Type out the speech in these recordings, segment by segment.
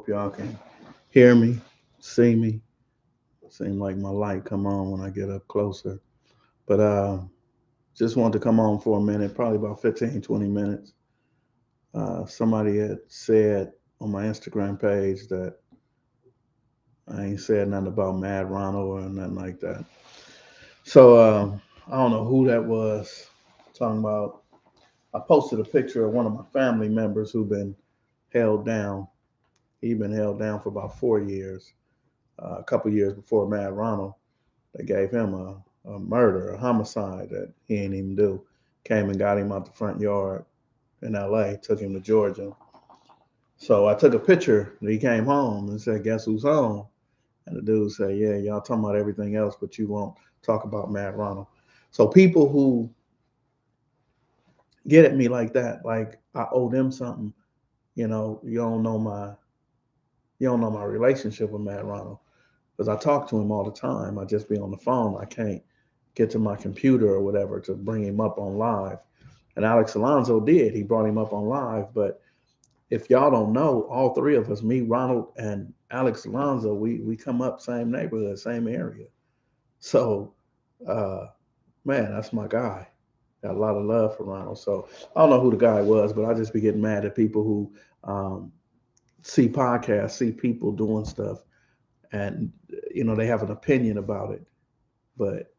hope y'all can hear me, see me. Seem like my light come on when I get up closer. But just wanted to come on for a minute, probably about 15, 20 minutes. Somebody had said on my Instagram page that I ain't said nothing about Mad Ronald or nothing like that. So I don't know who that was talking about. I posted a picture of one of my family members who been held down. He been held down for about 4 years. A couple years before Mad Ronald, they gave him a murder, a homicide that he ain't even do. Came and got him out the front yard in LA, took him to Georgia. So I took a picture and he came home and said, "Guess who's home?" And the dude said, "Yeah, y'all talking about everything else, but you won't talk about Mad Ronald." So people who get at me like that, like I owe them something, you don't know my relationship with Mad Ronald. Because I talk to him all the time. I just be on the phone. I can't get to my computer or whatever to bring him up on live. And Alex Alonso did. He brought him up on live. But if y'all don't know, all three of us, me, Ronald, and Alex Alonso, we come up same neighborhood, same area. So, uh, man, that's my guy. Got a lot of love for Ronald. So I don't know who the guy was, but I just be getting mad at people who see podcasts, see people doing stuff, and they have an opinion about it, but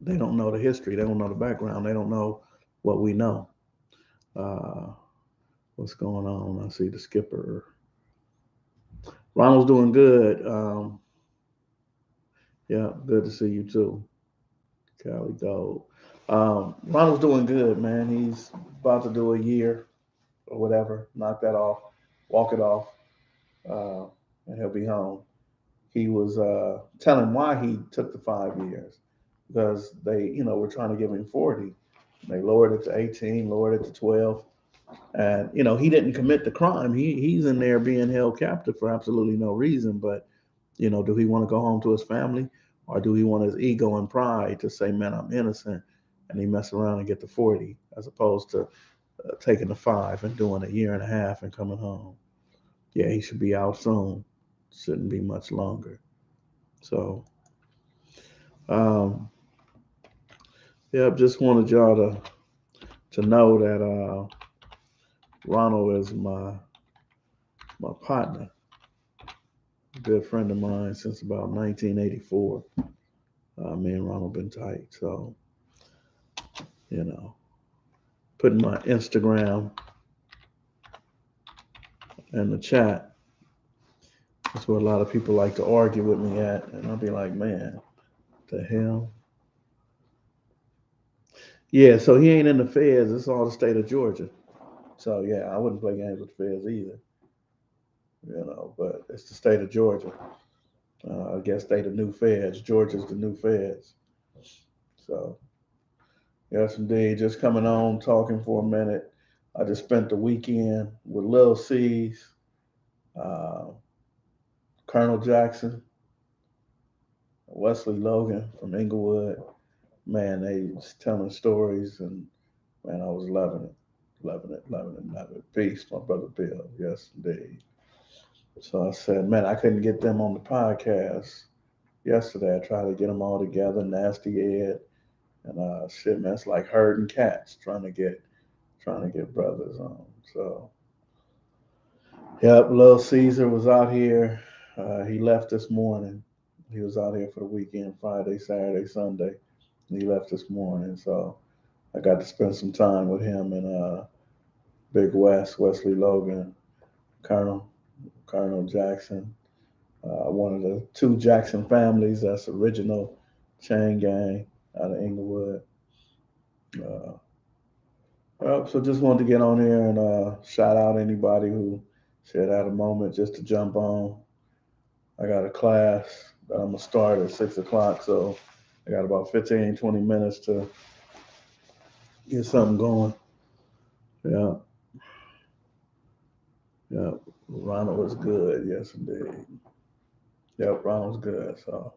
they don't know the history. They don't know the background. They don't know what we know. Uh, what's going on? I see the skipper. Ronald's doing good. Yeah, good to see you too, Cali Gold. Ronald's doing good, man. He's about to do a year or whatever. Knock that off, walk it off, uh, and he'll be home. He was telling why he took the 5 years because they, were trying to give him 40. They lowered it to 18, lowered it to 12. And, he didn't commit the crime. He's in there being held captive for absolutely no reason. But, do he want to go home to his family or do he want his ego and pride to say, man, I'm innocent and he mess around and get the 40 as opposed to taking the 5 and doing a year and a half and coming home? Yeah, he should be out soon. Shouldn't be much longer. So, um, yeah, just wanted y'all to know that Ronald is my partner, a good friend of mine since about 1984. Me and Ronald been tight, so you know, putting my Instagram in the chat. That's where a lot of people like to argue with me at, and I'll be like, man, the hell. Yeah, so he ain't in the feds. It's all the state of Georgia. So yeah, I wouldn't play games with the feds either. But it's the state of Georgia. I guess they the new feds. Georgia's the new feds. So yes, indeed. Just coming on, talking for a minute. I just spent the weekend with Lil C's, uh, Colonel Jackson, Wesley Logan from Inglewood. Man, they was telling stories, and man, I was loving it, loving it, loving it, loving it. Peace, my brother Bill. Yes, indeed. So I said, man, I couldn't get them on the podcast yesterday. I tried to get them all together, Nasty Ed, and shit, man, it's like herding cats trying to get brothers on. So, yep, Lil Caesar was out here. He left this morning. He was out here for the weekend, Friday, Saturday, Sunday. He left this morning, so I got to spend some time with him and Big West, Wesley Logan, Colonel, Colonel Jackson, one of the two Jackson families that's original chain gang out of Inglewood. Uh, so just wanted to get on here and shout out anybody who said had a moment just to jump on. I got a class that I'm gonna start at 6 o'clock, so I got about 15, 20 minutes to get something going. Yeah, yeah. Ronald was good, yes indeed. Yep, Ronald's good. So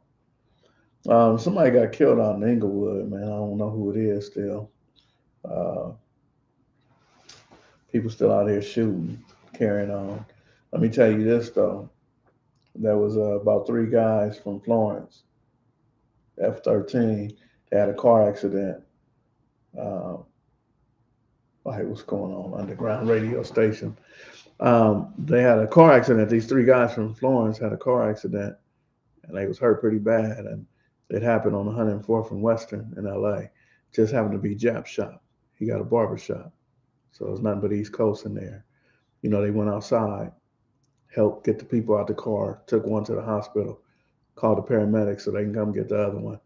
somebody got killed out in Inglewood, man. I don't know who it is still. Uh, People still out here shooting, carrying on. Let me tell you this though. There was about three guys from Florence, F-13. They had a car accident. Uh, like what's going on? Underground radio station. They had a car accident. These three guys from Florence had a car accident, and they was hurt pretty bad. And it happened on 104th and Western in L.A. Just happened to be Jap's shop. He got a barber shop, so there's nothing but East Coast in there. They went outside, helped get the people out the car, took one to the hospital, called the paramedics so they can come get the other one,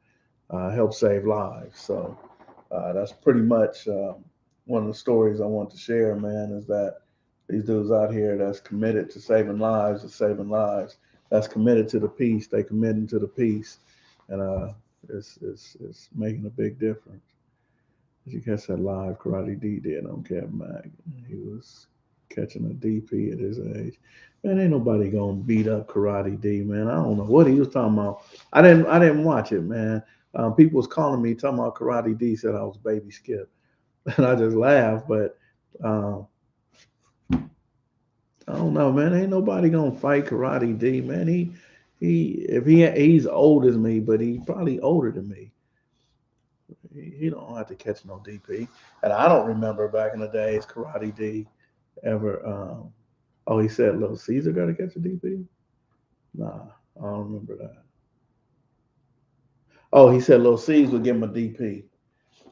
help save lives. So that's pretty much one of the stories I want to share, man, is that these dudes out here that's committed to saving lives, that's committed to the peace, they committing to the peace, and it's making a big difference. As you catch that live Karate D did on Kevin Mack. He was catching a DP at his age. Man, ain't nobody gonna beat up Karate D, man. I don't know what he was talking about. I didn't watch it, man. People was calling me talking about Karate D, said I was baby Skip, and I just laughed. But um, I don't know, man. Ain't nobody gonna fight Karate D, man. He's old as me, but he's probably older than me. He don't have to catch no DP. And I don't remember back in the days Karate D ever. Oh, he said Little Caesar got to catch a DP. Nah, I don't remember that. Oh, he said Little Caesar would give him a DP.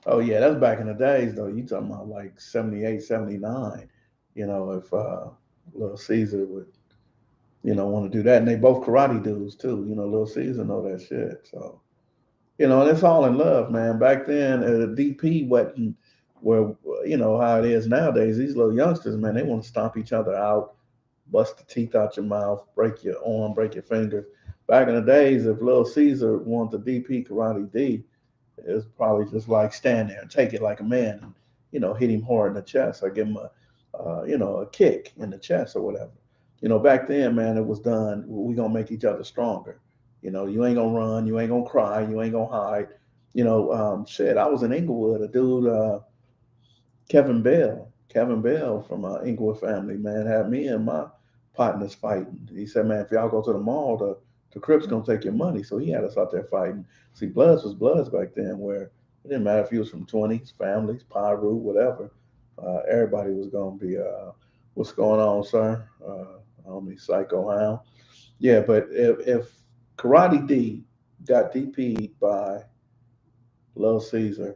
Oh yeah, that's back in the days though. You talking about like 78, 79. If Little Caesar would, want to do that, and they both karate dudes too. Little Caesar know that shit. So and it's all in love, man. Back then, the DP wasn't where how it is nowadays. These little youngsters, man, they want to stomp each other out, bust the teeth out your mouth, break your arm, break your fingers. Back in the days, if Little Caesar wanted the DP Karate D, it's probably just like stand there and take it like a man, and hit him hard in the chest or give him a kick in the chest or whatever. Back then, man, it was done. We gonna make each other stronger. You ain't gonna run, you ain't gonna cry, you ain't gonna hide. Shit. I was in Inglewood. A dude, Kevin Bell from Inglewood family, man, had me and my partners fighting. He said, man, if y'all go to the mall, the Crips gonna take your money. So he had us out there fighting. See, Bloods was Bloods back then, where it didn't matter if you was from 20s, families, Pyru, whatever. Everybody was gonna be, what's going on, sir? On me, Psycho Hound. Yeah, but if Karate D got DP'd by Lil Caesar,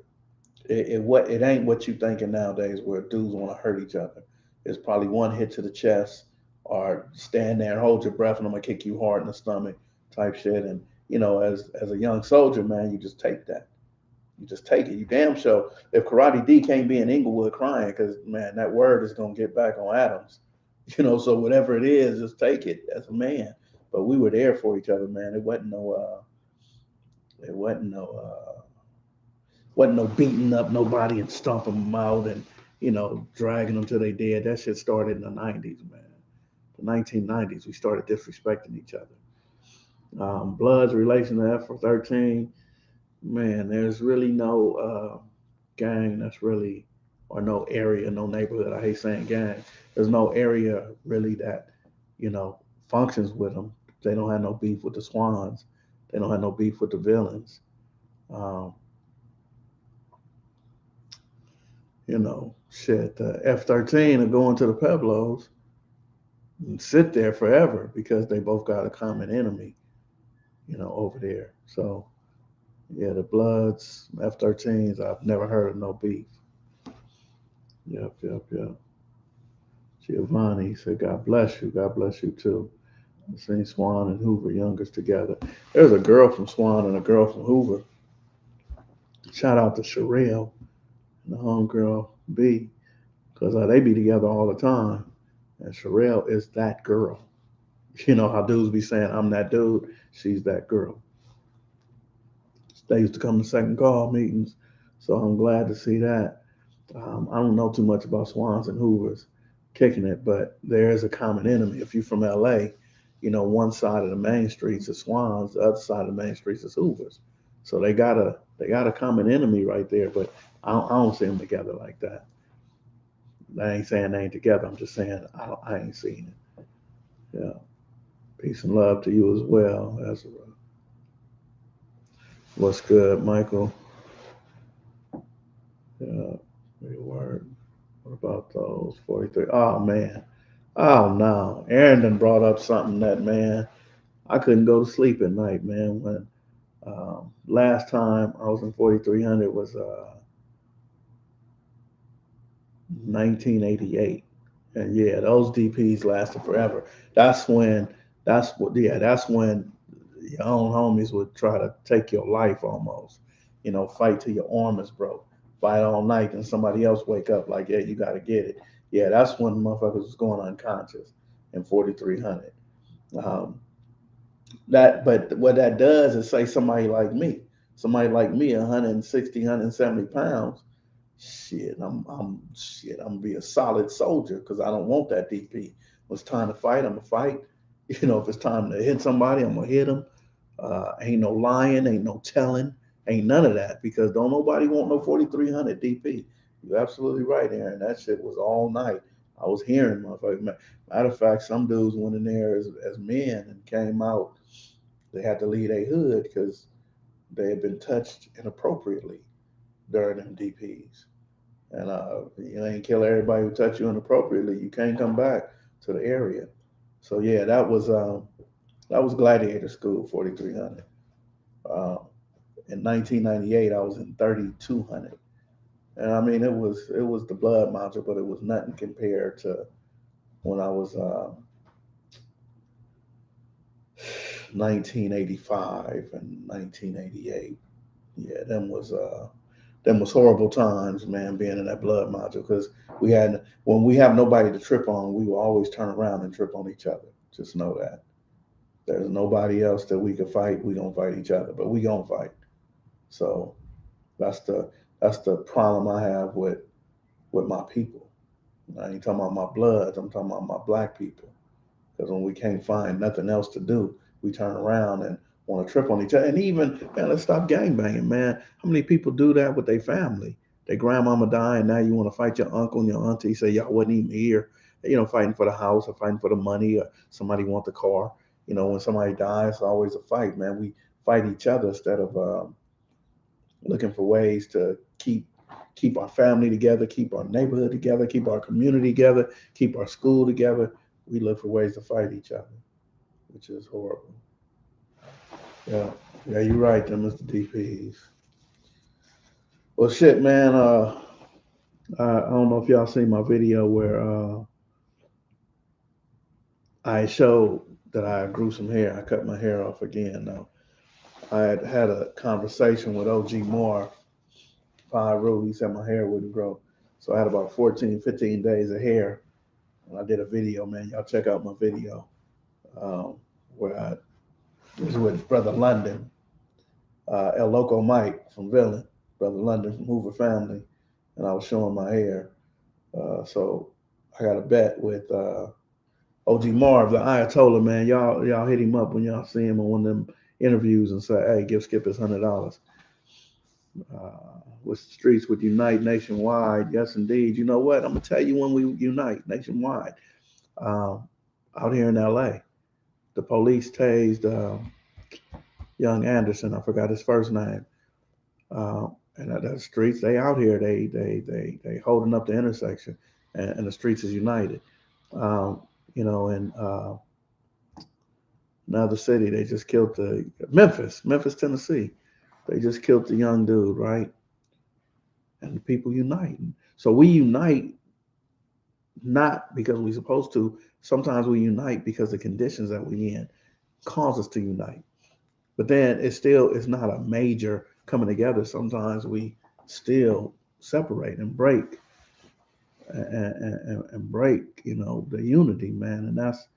it ain't what you thinking nowadays where dudes want to hurt each other. It's probably one hit to the chest or stand there and hold your breath and I'm gonna kick you hard in the stomach type shit. And as a young soldier, man, you just take that. You just take it. You damn sure if Karate D can't be in Inglewood crying because man, that word is gonna get back on Adams. So whatever it is, just take it as a man. But we were there for each other, man. It wasn't no beating up nobody and stomping them out and dragging them till they dead. That shit started in the '90s, man. The 1990s, we started disrespecting each other. Blood's relation to F-13, man. There's really no gang that's really, or no area, no neighborhood. I hate saying gang. There's no area really that functions with them. They don't have no beef with the Swans. They don't have no beef with the villains. Um, shit, the F-13 are going to the Pueblos and sit there forever because they both got a common enemy, over there. So, yeah, the Bloods, F-13s, I've never heard of no beef. Yep, yep, yep. Giovanni said, God bless you. God bless you too. I've seen Swan and Hoover youngest together. There's a girl from Swan and a girl from Hoover. Shout out to Sherelle and the homegirl B, because they be together all the time. And Sherelle is that girl. How dudes be saying, I'm that dude. She's that girl. They used to come to second call meetings. So I'm glad to see that. I don't know too much about Swans and Hoovers kicking it, but there is a common enemy. If you're from LA, one side of the main streets is Swans, the other side of the main streets is Hoovers. So they got a common enemy right there, but I don't see them together like that. I ain't saying they ain't together. I'm just saying I ain't seen it. Yeah. Peace and love to you as well, Ezra. What's good, Michael? Yeah. Your word. What about those 43? Oh, man. Oh, no. Aaron done brought up something that, man, I couldn't go to sleep at night, man. When last time I was in 4300 was 1988. And yeah, those DPs lasted forever. That's when, that's when your own homies would try to take your life almost. You know, fight till your arm is broke, fight all night, and somebody else wake up like, yeah, you got to get it. Yeah, that's when motherfuckers was going unconscious in 4300. Um, but what that does is say somebody like me, 160, 170 pounds, I'm gonna be a solid soldier because I don't want that DP. When it's time to fight, I'm gonna fight. You know, if it's time to hit somebody, I'm gonna hit them. Ain't no lying, ain't no telling, ain't none of that because don't nobody want no 4300 DP. You're absolutely right, Aaron. That shit was all night. I was hearing motherfuckers. Matter of fact, some dudes went in there as men and came out. They had to leave their hood because they had been touched inappropriately during them DPs. And you ain't kill everybody who touched you inappropriately. You can't come back to the area. So yeah, that was Gladiator School 4300. In 1998, I was in 3200, and I mean it was the blood module, but it was nothing compared to when I was 1985 and 1988. Yeah, them was horrible times, man, being in that blood module because we had when we have nobody to trip on, we will always turn around and trip on each other. Just know that there's nobody else that we could fight. We gonna fight each other, but we gonna fight. So that's the problem I have with my people. I ain't talking about my bloods. I'm talking about my black people. Because when we can't find nothing else to do, we turn around and want to trip on each other. And even, man, let's stop gangbanging, man. How many people do that with their family? Their grandmama die, and now you want to fight your uncle and your auntie. Say y'all wasn't even here, you know, fighting for the house or fighting for the money or somebody want the car. You know, when somebody dies, it's always a fight, man. We fight each other instead of looking for ways to keep our family together, keep our neighborhood together, keep our community together, keep our school together. We look for ways to fight each other, which is horrible. Yeah, yeah, you're right, them is the DPs. Well, shit, man. I don't know if y'all seen my video where I showed that I grew some hair. I cut my hair off again. Now, I had a conversation with OG Moore, Pyru. He said my hair wouldn't grow, so I had about 14, 15 days of hair, and I did a video, man. Y'all check out my video um, where I was with Brother London, El Loco Mike from Villain, Brother London from Hoover Family, and I was showing my hair. So I got a bet with OG Marv, the Ayatollah, man. Y'all hit him up when y'all see him on one of them interviews and say, hey, give Skip his $100. With streets would unite nationwide. Yes, indeed. You know what? I'm gonna tell you when we unite nationwide. Um, Out here in LA, the police tased young Anderson. I forgot his first name. And the streets, they out here, they holding up the intersection, and the streets is united. Um, you know, in another city, they just killed the Memphis, Tennessee. They just killed the young dude, right? And the people uniting. So we unite not because we're supposed to. Sometimes we unite because the conditions that we in cause us to unite. But then it's not a major coming together. Sometimes we still separate and break and break, you know, the unity, man. And that's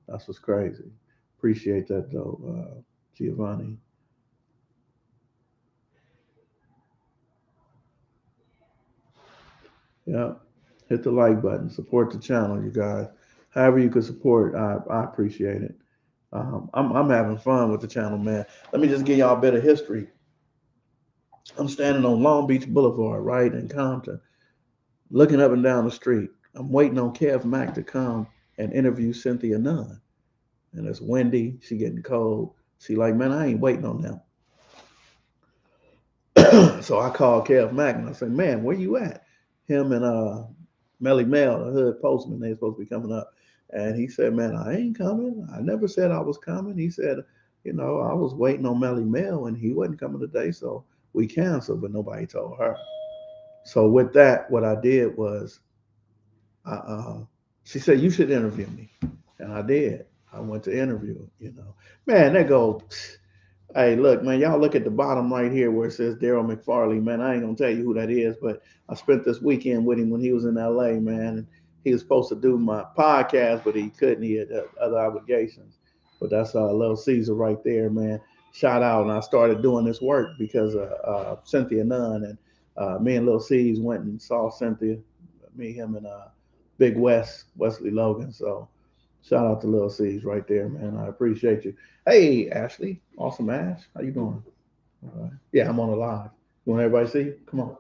what's crazy. Appreciate that though, Giovanni. Yeah. Hit the like button. Support the channel, you guys. However you can support, I appreciate it. I'm having fun with the channel, man. Let me just give y'all a bit of history. I'm standing on Long Beach Boulevard, right in Compton, looking up and down the street. I'm waiting on Kev Mack to come and interview Cynthia Nunn. and it's windy. She getting cold. She like, man, I ain't waiting on them. So I called Kev Mack and I said, man, where you at? Him and Melly Mel, the hood postman, they supposed to be coming up. And he said, man, I ain't coming. I never said I was coming. He said, I was waiting on Melly Mel and he wasn't coming today. So we canceled, but nobody told her. So with that, what I did was, I, she said, you should interview me. And I did. I went to interview. Man, they go, hey, look, man, y'all look at the bottom right here where it says Daryl McFarley, man. I ain't gonna tell you who that is, but I spent this weekend with him when he was in LA, man. And he was supposed to do my podcast, but he couldn't. He had other obligations. But that's Little Caesar right there, man. Shout out. And I started doing this work because of Cynthia Nunn. And me and Little Caesar went and saw Cynthia, me, him, and Big Wesley Logan. So shout out to Little Caesar right there, man. I appreciate you. Hey, Ashley. Awesome, Ash. How you doing? All right. Yeah, I'm on the live. You want everybody to see you? Come on.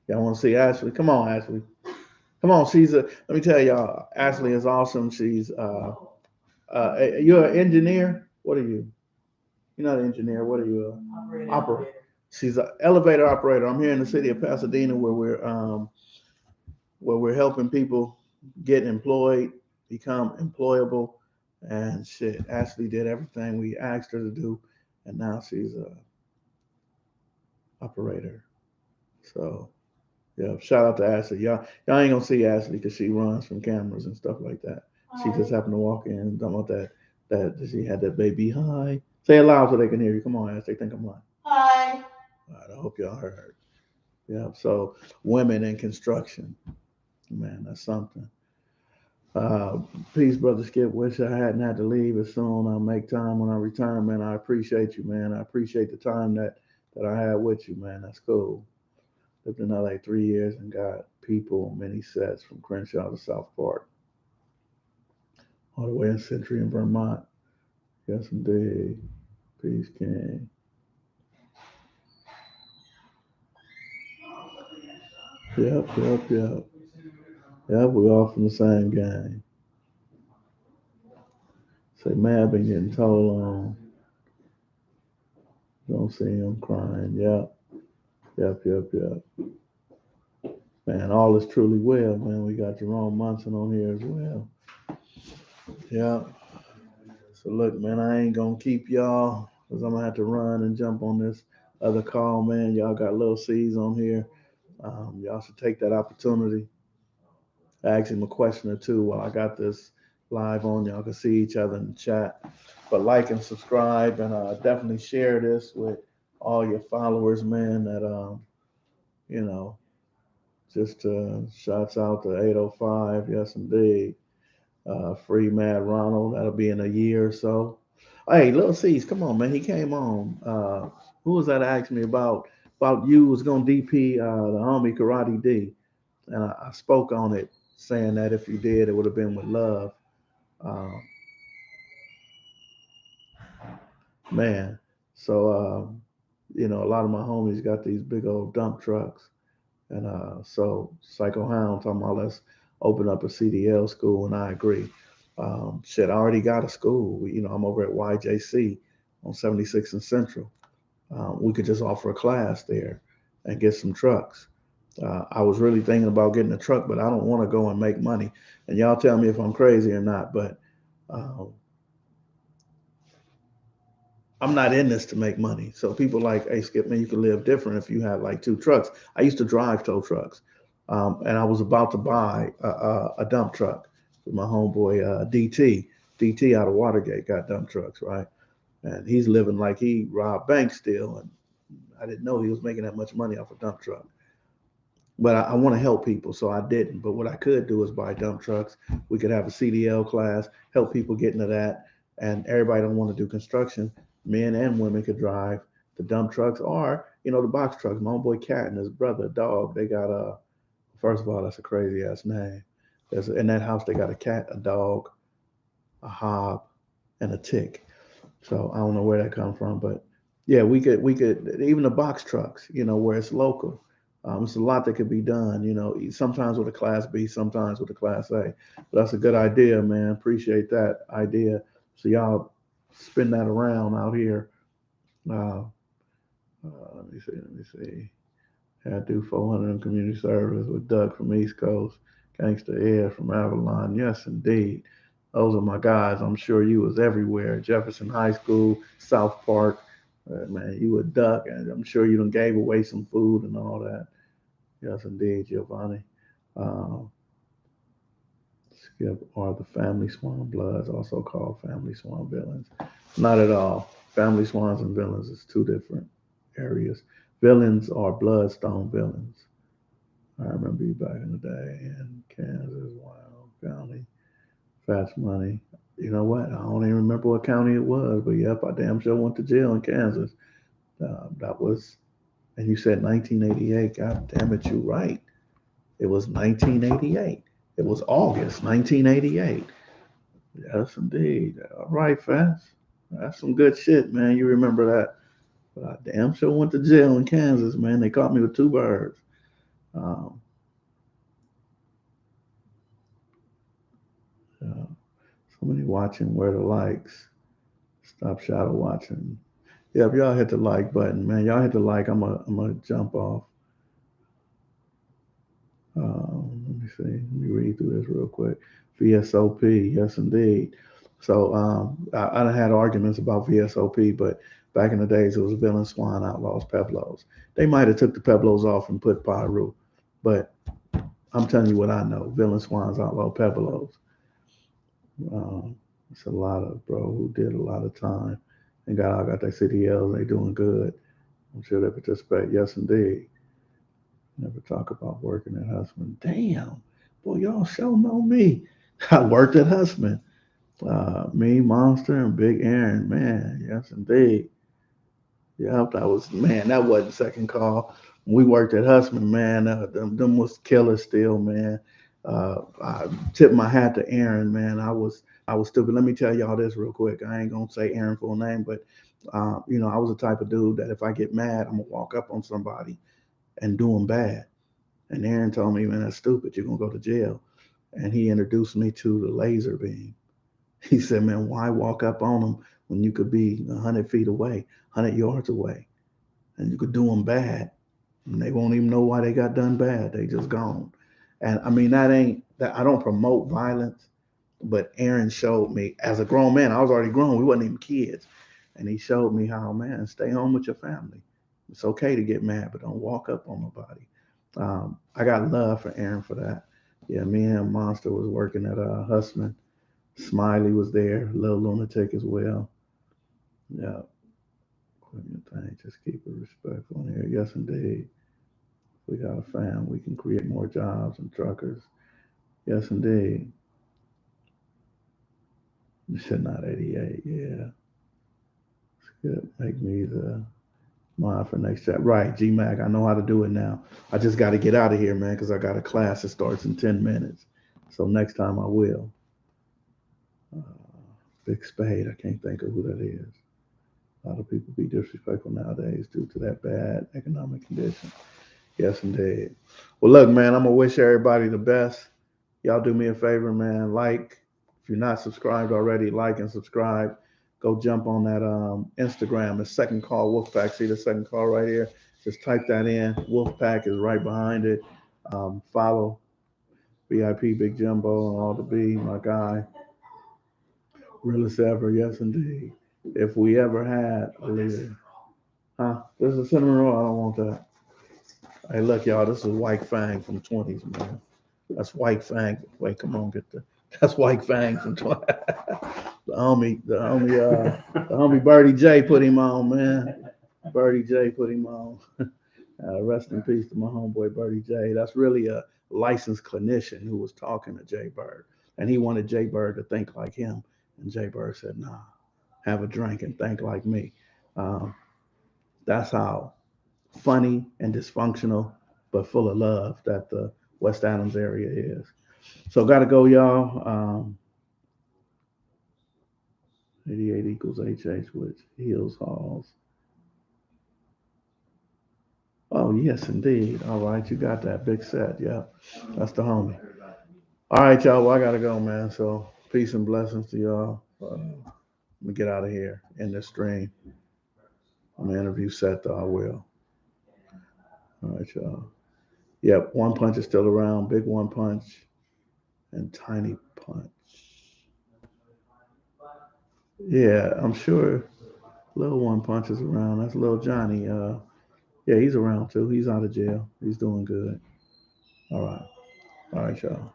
Y'all want to see Ashley? Come on, Ashley. Come on. Let me tell y'all, Ashley is awesome. She's, you're an engineer? What are you? You're not an engineer. What are you? Operator. She's an elevator operator. I'm here in the city of Pasadena where we're helping people get employed, become employable. And shit, Ashley did everything we asked her to do, and now she's a operator. So yeah, shout out to Ashley. Y'all ain't gonna see Ashley because she runs from cameras and stuff like that. Hi. She just happened to walk in and talking about that she had that baby. Hi. Say it loud so they can hear you. Come on, Ashley. Think I'm lying. Hi. All right, I hope y'all heard. Yeah. So women in construction, man, that's something. Uh, Peace, brother Skip. Wish I hadn't had to leave as soon. I'll make time when I return, man. I appreciate you, man. I appreciate the time that I had with you, man. That's cool. Lived in LA 3 years and got people, many sets from Crenshaw to South Park, all the way in Century in Vermont. Yes, indeed. Peace, King. Yep. Yep, we all from the same gang. Say, man, I've been getting told on. Don't see him crying. Yep. Man, all is truly well, man. We got Jerome Munson on here as well. Yeah. So look, man, I ain't gonna keep y'all because I'm gonna have to run and jump on this other call, man. Y'all got little C's on here. Y'all should take that opportunity. Ask him a question or two while I got this live on. Y'all can see each other in the chat. But like and subscribe and definitely share this with all your followers, man. That you know, just shouts out to 805. Yes, indeed. Free Mad Ronald. That'll be in a year or so. Hey, Lil C's, come on, man. He came on. Who was that asked me about you was gonna DP the homie Karate D, and I spoke on it, saying that if you did, it would have been with love. Uh, man, so a lot of my homies got these big old dump trucks, and so Psycho Hound talking about let's open up a CDL school, and I agree. Shit, I already got a school. I'm over at YJC on 76th and Central. We could just offer a class there and get some trucks. I was really thinking about getting a truck, but I don't want to go and make money. And y'all tell me if I'm crazy or not, but uh, I'm not in this to make money. So people like, hey, Skip, man, you can live different if you have like two trucks. I used to drive tow trucks, and I was about to buy a dump truck with my homeboy DT. DT out of Watergate got dump trucks, right? And he's living like he robbed banks still. And I didn't know he was making that much money off a dump truck. But I want to help people, so I didn't. But what I could do is buy dump trucks. We could have a CDL class, help people get into that. And everybody don't want to do construction. Men and women could drive the dump trucks or, the box trucks. My homeboy Cat and his brother, Dog, they got first of all, that's a crazy ass name. In that house, they got a cat, a dog, a hob, and a tick. So I don't know where that come from, but yeah, we could even the box trucks, where it's local. It's a lot that could be done, sometimes with a class B, sometimes with a class A. But that's a good idea, man. Appreciate that idea. So y'all spin that around out here. Uh, let me see. Let me see. Had to do 400 in community service with Doug from East Coast, Gangsta Ed from Avalon. Yes, indeed. Those are my guys. I'm sure you was everywhere. Jefferson High School, South Park. Man, you a duck, and I'm sure you done gave away some food and all that. Yes, indeed, Giovanni. Uh, Skip are the family swan bloods, also called family swan villains. Not at all. Family swans and villains is two different areas. Villains are bloodstone villains. I remember you back in the day in Kansas, Wild County, Fast Money. You know what? I don't even remember what county it was, but yep, I damn sure went to jail in Kansas. That was, and you said 1988. God damn it, you right. It was 1988. It was August 1988. Yes, indeed. All right, Fast. That's some good shit, man. You remember that. But I damn sure went to jail in Kansas, man. They caught me with two birds. Um, uh, Somebody watching where the likes. Stop shadow watching. Yeah, if y'all hit the like button, man, y'all hit the like. I'm gonna jump off. Let me see. Let me read through this real quick. VSOP, yes indeed. So I done had arguments about VSOP, but back in the days it was Villain Swan Outlaws Peblos. They might have took the Peblos off and put Pyru, but I'm telling you what I know. Villain Swans Outlaw Peblos. It's a lot of bro who did a lot of time and got their CDLs. They doing good. I'm sure they participate. Yes indeed. Never talk about working at Husband. Damn, boy, y'all sure know me. I worked at Husband. Me, Monster, and Big Aaron. Man, yes indeed. Yep, that was man. That wasn't second call. We worked at Husband, man. Them was killers still, man. I tipped my hat to Aaron, man. I was stupid. Let me tell y'all this real quick. I ain't gonna say Aaron's full name, but I was the type of dude that if I get mad, I'm gonna walk up on somebody and do them bad. And Aaron told me, man, that's stupid. You're gonna go to jail. And he introduced me to the laser beam. He said, man, why walk up on them when you could be 100 feet away, 100 yards away, and you could do them bad, and they won't even know why they got done bad. They just gone. And I mean, that ain't that. I don't promote violence, but Aaron showed me as a grown man. I was already grown. We wasn't even kids, and he showed me how, man, stay home with your family. It's okay to get mad, but don't walk up on nobody. I got love for Aaron for that. Yeah, me and Monster was working at Husman. Smiley was there, Little Lunatic as well. Yeah, thing. Just keep it respectful in here. Yes, indeed. We got a fam. We can create more jobs and truckers. Yes, indeed. You said not 88. Yeah, it's good. Make me the mod for next chat. Right, G Mac. I know how to do it now. I just got to get out of here, man, because I got a class that starts in 10 minutes. So next time I will. Uh, Big Spade. I can't think of who that is. A lot of people be disrespectful nowadays due to that bad economic condition. Yes, indeed. Well, look, man, I'm gonna wish everybody the best. Y'all do me a favor, man. Like, if you're not subscribed already, like and subscribe. Go jump on that Instagram. The second call Wolfpack. See the second call right here. Just type that in. Wolfpack is right behind it. Follow VIP Big Jimbo and all the B, my guy. Realest ever, yes indeed. If we ever had a leader. Huh? There's a cinnamon roll. I don't want that. Hey, look, y'all. This is White Fang from 20s, man. That's White Fang. Wait, come on, get the. That's White Fang from 20. The homie Birdie J put him on, man. Birdie J put him on. Rest in peace to my homeboy Birdie J. That's really a licensed clinician who was talking to Jay Bird, and he wanted Jay Bird to think like him, and Jay Bird said, "Nah, have a drink and think like me." Um, that's how funny and dysfunctional, but full of love that the West Adams area is. So gotta go, y'all. 88 equals HH, which heals halls. Oh, yes, indeed. All right, you got that big set. Yeah, that's the homie. All right, y'all. Well, I gotta go, man. So peace and blessings to y'all. Let me get out of here in this stream. I'm gonna interview Seth, though. I will. All right, y'all. Yep, One Punch is still around. Big One Punch and Tiny Punch. Yeah, I'm sure Little One Punch is around. That's Little Johnny. Yeah, he's around too. He's out of jail. He's doing good. All right. All right, y'all.